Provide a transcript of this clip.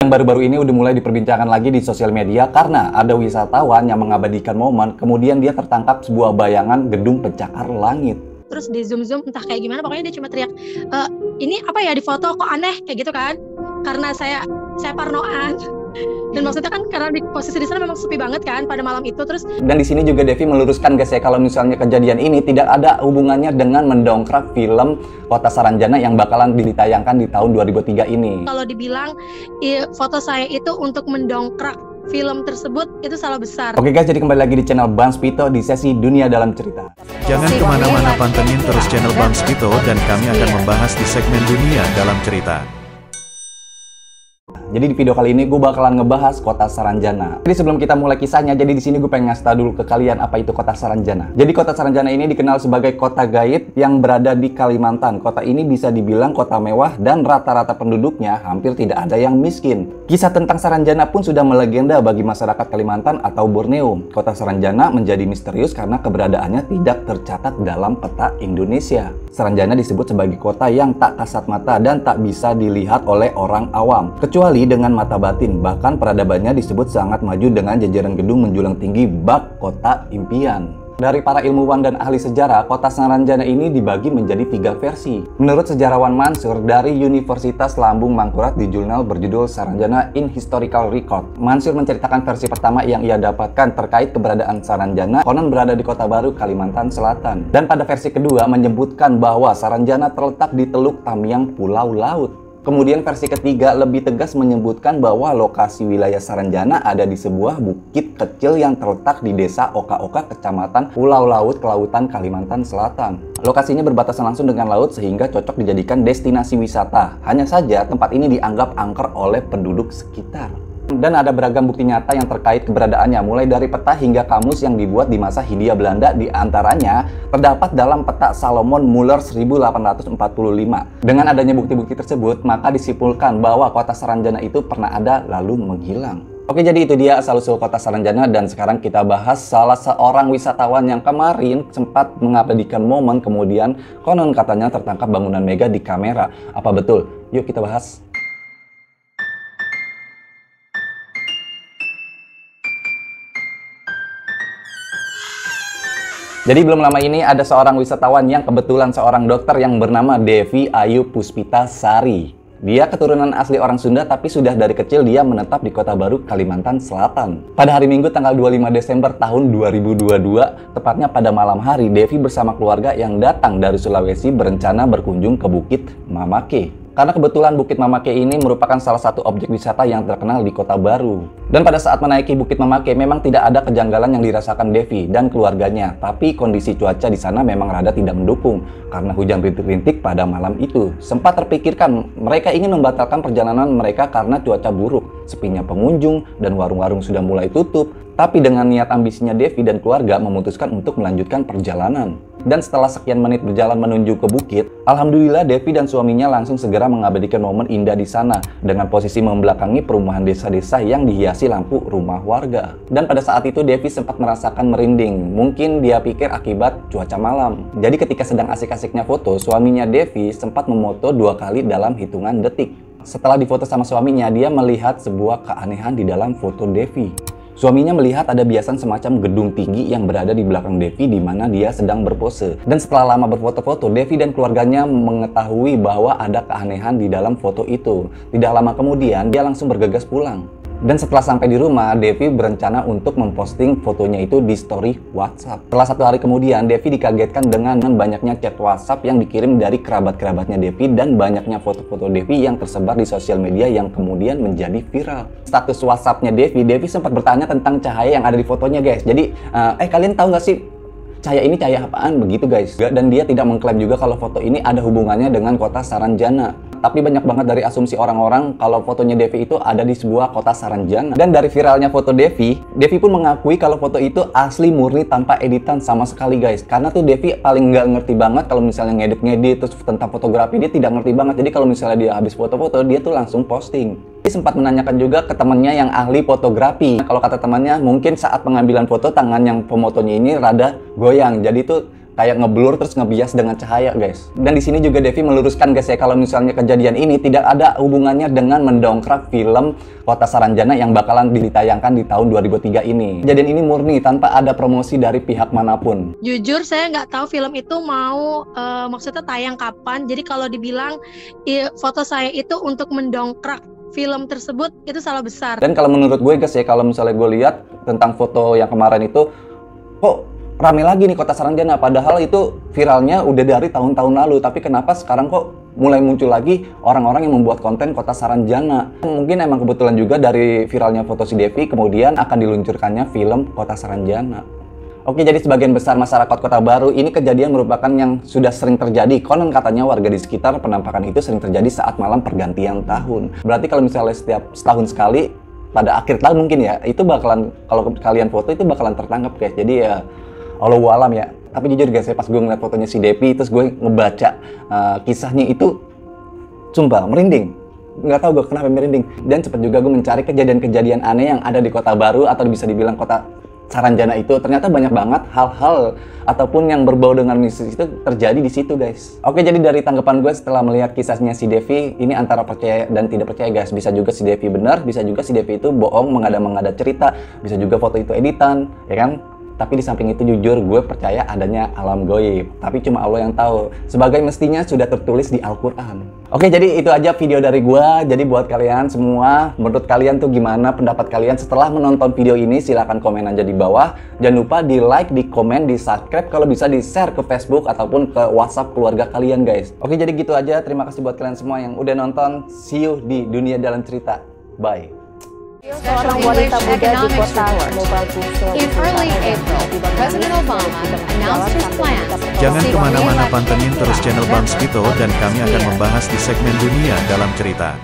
Yang baru-baru ini udah mulai diperbincangkan lagi di sosial media karena ada wisatawan yang mengabadikan momen, kemudian dia tertangkap sebuah bayangan gedung pencakar langit. Terus di zoom entah kayak gimana, pokoknya dia cuma teriak, ini apa ya di foto kok aneh kayak gitu kan? Karena saya parnoan. Dan maksudnya kan karena di posisi di sana memang sepi banget kan pada malam itu. Terus dan di sini juga Devi meluruskan guys ya, kalau misalnya kejadian ini tidak ada hubungannya dengan mendongkrak film Kota Saranjana yang bakalan ditayangkan di tahun 2003 ini. Kalau dibilang foto saya itu untuk mendongkrak film tersebut, itu salah besar. Oke guys, jadi kembali lagi di channel Bang Spito di sesi Dunia Dalam Cerita. Jangan kemana-mana, pantengin terus channel Bang Spito dan kami akan membahas di segmen Dunia Dalam Cerita. Jadi di video kali ini gue bakalan ngebahas Kota Saranjana. Jadi sebelum kita mulai kisahnya, jadi di sini gue pengen ngasih tahu dulu ke kalian apa itu Kota Saranjana. Jadi Kota Saranjana ini dikenal sebagai kota gaib yang berada di Kalimantan. Kota ini bisa dibilang kota mewah dan rata-rata penduduknya hampir tidak ada yang miskin. Kisah tentang Saranjana pun sudah melegenda bagi masyarakat Kalimantan atau Borneo. Kota Saranjana menjadi misterius karena keberadaannya tidak tercatat dalam peta Indonesia. Saranjana disebut sebagai kota yang tak kasat mata dan tak bisa dilihat oleh orang awam, kecuali dengan mata batin. Bahkan peradabannya disebut sangat maju dengan jajaran gedung menjulang tinggi bak kota impian. Dari para ilmuwan dan ahli sejarah, Kota Saranjana ini dibagi menjadi 3 versi. Menurut sejarawan Mansur dari Universitas Lambung Mangkurat di jurnal berjudul Saranjana in Historical Record, Mansur menceritakan versi pertama yang ia dapatkan terkait keberadaan Saranjana konon berada di Kota Baru, Kalimantan Selatan. Dan pada versi kedua menyebutkan bahwa Saranjana terletak di Teluk Tamiang, Pulau Laut. Kemudian versi ketiga lebih tegas menyebutkan bahwa lokasi wilayah Saranjana ada di sebuah bukit kecil yang terletak di desa Oka-Oka, kecamatan Pulau Laut, Kelautan, Kalimantan Selatan. Lokasinya berbatasan langsung dengan laut sehingga cocok dijadikan destinasi wisata. Hanya saja tempat ini dianggap angker oleh penduduk sekitar. Dan ada beragam bukti nyata yang terkait keberadaannya, mulai dari peta hingga kamus yang dibuat di masa Hindia Belanda. Di antaranya terdapat dalam peta Salomon Muller 1845. Dengan adanya bukti-bukti tersebut, maka disimpulkan bahwa Kota Saranjana itu pernah ada lalu menghilang. Oke, jadi itu dia asal-usul Kota Saranjana, dan sekarang kita bahas salah seorang wisatawan yang kemarin sempat mengabadikan momen, kemudian konon katanya tertangkap bangunan mega di kamera. Apa betul? Yuk kita bahas. Jadi belum lama ini ada seorang wisatawan yang kebetulan seorang dokter yang bernama Devi Ayu Puspita Sari. Dia keturunan asli orang Sunda tapi sudah dari kecil dia menetap di Kota Baru, Kalimantan Selatan. Pada hari Minggu tanggal 25 Desember tahun 2022, tepatnya pada malam hari, Devi bersama keluarga yang datang dari Sulawesi berencana berkunjung ke Bukit Mamake. Karena kebetulan Bukit Mamake ini merupakan salah satu objek wisata yang terkenal di Kota Baru. Dan pada saat menaiki Bukit Mamake memang tidak ada kejanggalan yang dirasakan Devi dan keluarganya. Tapi kondisi cuaca di sana memang rada tidak mendukung karena hujan rintik-rintik pada malam itu. Sempat terpikirkan mereka ingin membatalkan perjalanan mereka karena cuaca buruk, sepinya pengunjung, dan warung-warung sudah mulai tutup. Tapi dengan niat ambisinya Devi dan keluarga memutuskan untuk melanjutkan perjalanan. Dan setelah sekian menit berjalan menuju ke bukit, alhamdulillah Devi dan suaminya langsung segera mengabadikan momen indah di sana dengan posisi membelakangi perumahan desa-desa yang dihiasi lampu rumah warga. Dan pada saat itu Devi sempat merasakan merinding. Mungkin dia pikir akibat cuaca malam. Jadi ketika sedang asik-asiknya foto, suaminya Devi sempat memoto 2 kali dalam hitungan detik. Setelah difoto sama suaminya, dia melihat sebuah keanehan di dalam foto Devi. Suaminya melihat ada biasan semacam gedung tinggi yang berada di belakang Devi di mana dia sedang berpose. Dan setelah lama berfoto-foto, Devi dan keluarganya mengetahui bahwa ada keanehan di dalam foto itu. Tidak lama kemudian, dia langsung bergegas pulang. Dan setelah sampai di rumah, Devi berencana untuk memposting fotonya itu di story WhatsApp. Setelah 1 hari kemudian, Devi dikagetkan dengan banyaknya chat WhatsApp yang dikirim dari kerabat-kerabatnya Devi dan banyaknya foto-foto Devi yang tersebar di sosial media yang kemudian menjadi viral. Status WhatsAppnya Devi sempat bertanya tentang cahaya yang ada di fotonya guys. Jadi, kalian tahu nggak sih cahaya ini cahaya apaan begitu guys? Dan dia tidak mengklaim juga kalau foto ini ada hubungannya dengan Kota Saranjana. Tapi banyak banget dari asumsi orang-orang kalau fotonya Devi itu ada di sebuah kota Saranjana. Dan dari viralnya foto Devi pun mengakui kalau foto itu asli murni tanpa editan sama sekali guys. Karena tuh Devi paling nggak ngerti banget kalau misalnya ngedit-ngedit terus tentang fotografi, dia tidak ngerti banget. Jadi kalau misalnya dia habis foto-foto, dia tuh langsung posting. Dia sempat menanyakan juga ke temannya yang ahli fotografi. Kalau kata temannya, mungkin saat pengambilan foto tangan yang pemotonya ini rada goyang. Jadi tuh kayak ngeblur terus ngebias dengan cahaya guys. Dan di sini juga Devi meluruskan guys ya, kalau misalnya kejadian ini tidak ada hubungannya dengan mendongkrak film Kota Saranjana yang bakalan ditayangkan di tahun 2003 ini. Kejadian ini murni tanpa ada promosi dari pihak manapun. Jujur saya nggak tahu film itu mau maksudnya tayang kapan. Jadi kalau dibilang foto saya itu untuk mendongkrak film tersebut, itu salah besar. Dan kalau menurut gue guys ya, kalau misalnya gue lihat tentang foto yang kemarin itu, kok rame lagi nih Kota Saranjana, padahal itu viralnya udah dari tahun-tahun lalu, tapi kenapa sekarang kok mulai muncul lagi orang-orang yang membuat konten Kota Saranjana? Mungkin emang kebetulan juga dari viralnya foto si Devi, kemudian akan diluncurkannya film Kota Saranjana. Oke, jadi sebagian besar masyarakat Kota Baru, ini kejadian merupakan yang sudah sering terjadi. Konon katanya warga di sekitar penampakan itu sering terjadi saat malam pergantian tahun. Berarti kalau misalnya setiap setahun sekali, pada akhir tahun mungkin ya, itu bakalan, kalau kalian foto itu bakalan tertangkap guys. Jadi ya Allahu alam ya. Tapi jujur guys, pas gue ngeliat fotonya si Devi, terus gue ngebaca kisahnya itu, sumpah merinding. Nggak tahu gue kenapa merinding. Dan cepet juga gue mencari kejadian-kejadian aneh yang ada di Kota Baru atau bisa dibilang Kota Saranjana itu. Ternyata banyak banget hal-hal ataupun yang berbau dengan mistis itu terjadi di situ guys. Oke, jadi dari tanggapan gue setelah melihat kisahnya si Devi, ini antara percaya dan tidak percaya guys. Bisa juga si Devi benar, bisa juga si Devi itu bohong, mengada-mengada cerita, bisa juga foto itu editan, ya kan? Tapi di samping itu jujur gue percaya adanya alam goib. Tapi cuma Allah yang tahu. Sebagai mestinya sudah tertulis di Al-Quran. Oke, jadi itu aja video dari gue. Jadi buat kalian semua, menurut kalian tuh gimana pendapat kalian setelah menonton video ini? Silahkan komen aja di bawah. Jangan lupa di like, di komen, di subscribe. Kalau bisa di share ke Facebook ataupun ke WhatsApp keluarga kalian guys. Oke, jadi gitu aja. Terima kasih buat kalian semua yang udah nonton. See you di Dunia Dalam Cerita. Bye. Seorang wanita muda di kota Mobile. In early April, President Obama announced his plans. Jangan kemana-mana, pantengin terus channel Bang Spito dan kami akan membahas di segmen Dunia Dalam Cerita.